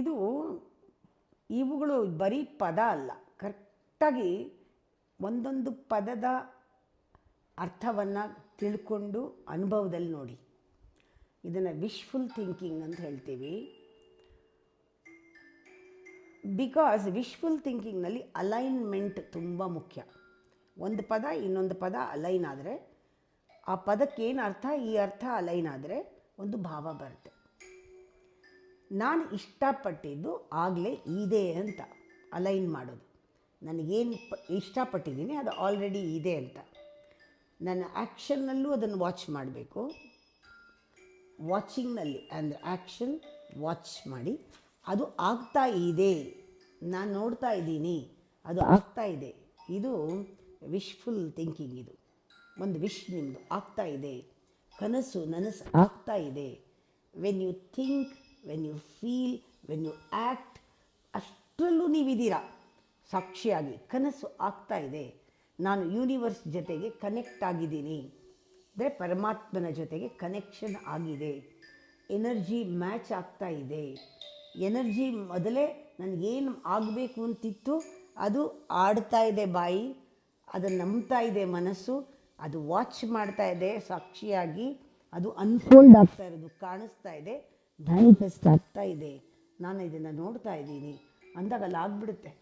ಇದು ಇವುಗಳು ಬರೀ ಪದ ಅಲ್ಲ, ಕರೆಕ್ಟಾಗಿ ಒಂದೊಂದು ಪದದ ಅರ್ಥವನ್ನು ತಿಳ್ಕೊಂಡು ಅನುಭವದಲ್ಲಿ ನೋಡಿ. ಇದನ್ನು ವಿಶ್ಫುಲ್ ಥಿಂಕಿಂಗ್ ಅಂತ ಹೇಳ್ತೀವಿ. ಬಿಕಾಸ್ ವಿಶ್ಫುಲ್ ಥಿಂಕಿಂಗ್ನಲ್ಲಿ ಅಲೈನ್ಮೆಂಟ್ ತುಂಬ ಮುಖ್ಯ. ಒಂದು ಪದ ಇನ್ನೊಂದು ಪದ ಅಲೈನ್ ಆದರೆ ಆ ಪದಕ್ಕೇನು ಅರ್ಥ, ಈ ಅರ್ಥ ಅಲೈನ್ ಆದರೆ ಒಂದು ಭಾವ ಬರುತ್ತೆ. ನಾನು ಇಷ್ಟಪಟ್ಟಿದ್ದು ಆಗಲೇ ಇದೆ ಅಂತ ಅಲೈನ್ ಮಾಡೋದು. ನನಗೇನು ಇಷ್ಟಪಟ್ಟಿದ್ದೀನಿ ಅದು ಆಲ್ರೆಡಿ ಇದೆ ಅಂತ. ನನ್ನ ಆ್ಯಕ್ಷನ್ನಲ್ಲೂ ಅದನ್ನು ವಾಚ್ ಮಾಡಬೇಕು. ವಾಚಿಂಗ್ನಲ್ಲಿ ಅಂದರೆ ಆ್ಯಕ್ಷನ್ ವಾಚ್ ಮಾಡಿ ಅದು ಆಗ್ತಾ ಇದೆ, ನಾನು ನೋಡ್ತಾ ಇದ್ದೀನಿ, ಅದು ಆಗ್ತಾ ಇದೆ. ಇದು ವಿಶ್ಫುಲ್ ಥಿಂಕಿಂಗ್. ಇದು ಒಂದು ವಿಶ್ ನಿಮ್ಮದು ಆಗ್ತಾ ಇದೆ, ಕನಸು ನನಸು ಆಗ್ತಾ ಇದೆ. When you think, when you feel, when you act, ಅಷ್ಟರಲ್ಲೂ ನೀವಿದ್ದೀರಾ ಸಾಕ್ಷಿಯಾಗಿ. ಕನಸು ಆಗ್ತಾ ಇದೆ, ನಾನು ಯೂನಿವರ್ಸ್ ಜೊತೆಗೆ ಕನೆಕ್ಟ್ ಆಗಿದ್ದೀನಿ, ಅಂದರೆ ಪರಮಾತ್ಮನ ಜೊತೆಗೆ ಕನೆಕ್ಷನ್ ಆಗಿದೆ. ಎನರ್ಜಿ ಮ್ಯಾಚ್ ಆಗ್ತಾ ಇದೆ. ಎನರ್ಜಿ ಮೊದಲೇ ನನಗೇನು ಆಗಬೇಕು ಅಂತಿತ್ತು ಅದು ಆಡ್ತಾ ಇದೆ ಬಾಯಿ, ಅದನ್ನು ನಂಬ್ತಾ ಇದೆ ಮನಸ್ಸು, ಅದು ವಾಚ್ ಮಾಡ್ತಾ ಇದೆ ಸಾಕ್ಷಿಯಾಗಿ, ಅದು ಅನ್ಫೋಲ್ಡ್ ಆಗ್ತಾ ಇರೋದು ಕಾಣಿಸ್ತಾ ಇದೆ, ಮ್ಯಾನಿಫೆಸ್ಟ್ ಆಗ್ತಾ ಇದೆ, ನಾನು ಇದನ್ನು ನೋಡ್ತಾ ಇದ್ದೀನಿ ಅಂದಾಗ ಅಲ್ಲಿ ಆಗಿಬಿಡುತ್ತೆ.